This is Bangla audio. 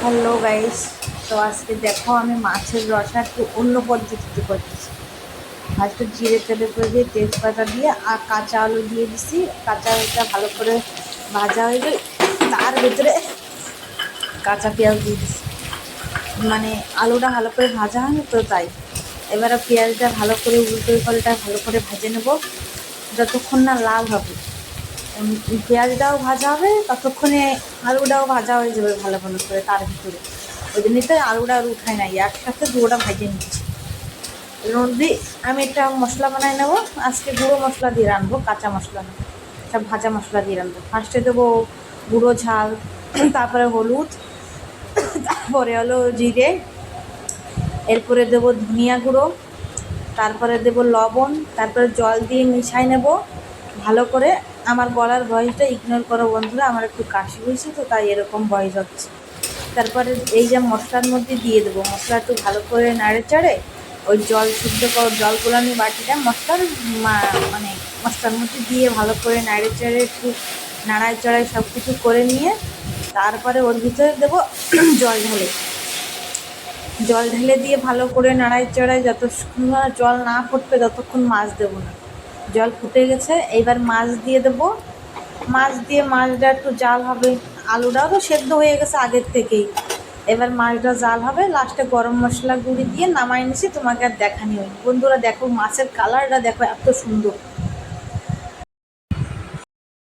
Hello guys. তো আজকে দেখো আমি মাছের রসা একটু অন্য পদ্ধতিতে করতেছি। ফার্স্টে জিরে তেলে করে দিয়ে তেজপাতা দিয়ে আর কাঁচা আলু দিয়ে দিছি। কাঁচা আলুটা ভালো করে ভাজা হয়ে গেলে তার ভিতরে কাঁচা পেঁয়াজ দিয়ে দিছি। মানে আলুটা ভালো করে ভাজা হয়নি তো তাই। এবারে পেঁয়াজটা ভালো করে উল্টো পাল্টা ভালো করে ভেজে নেব যতক্ষণ না লাল হবে। পেঁয়াজটাও ভাজা হবে ততক্ষণে আলুটাও ভাজা হয়ে যাবে ভালো ভালো করে তার ভিতরে। ওই জন্যই তো আলুটা আর উঠাই নাই, একসাথে দুটোটা ভেজে নিচ্ছি। এর মধ্যে আমি একটা মশলা বানাই নেবো। আজকে গুঁড়ো মশলা দিয়ে রানবো, কাঁচা মশলা না, সব ভাজা মশলা দিয়ে রানবো। ফার্স্টে দেবো গুঁড়ো ঝাল, তারপরে হলুদ, তারপরে হলো জিরে, এরপরে দেবো ধনিয়া গুঁড়ো, তারপরে দেবো লবণ, তারপরে জল দিয়ে মিশাই নেব ভালো করে। আমার গলার ভয়েসটা ইগনোর করো বন্ধুরা, আমার একটু কাশি হয়েছে তো তাই এরকম ভয়েস হচ্ছে। তারপরে এই যে মশলার মধ্যে দিয়ে দেবো, মশলা একটু ভালো করে নাড়ে চড়ে ওই জল শুদ্ধ জল গোলানি বাটিটা মশলার মানে মশলার মধ্যে দিয়ে ভালো করে নাড়ে চড়ে একটু নাড়ায় চড়াই সব কিছু করে নিয়ে তারপরে ওর ভিতরে দেবো জল ঢেলে। জল ঢেলে দিয়ে ভালো করে নাড়াই চড়াই যতক্ষণ না জল না ফুটবে ততক্ষণ মাছ দেবো না। জল ফুটে গেছে, এইবার মাছ দিয়ে দেবো। মাছ দিয়ে মাছটা একটু জাল হবে, আলুটাও তো সেদ্ধ হয়ে গেছে আগের থেকেই। এবার মাছটা জাল হবে, লাস্টে গরম মশলা গুঁড়ি দিয়ে নামাই নিছি। তোমাকে আর দেখানি হয় বন্ধুরা, দেখো মাছের কালারটা দেখো এত সুন্দর।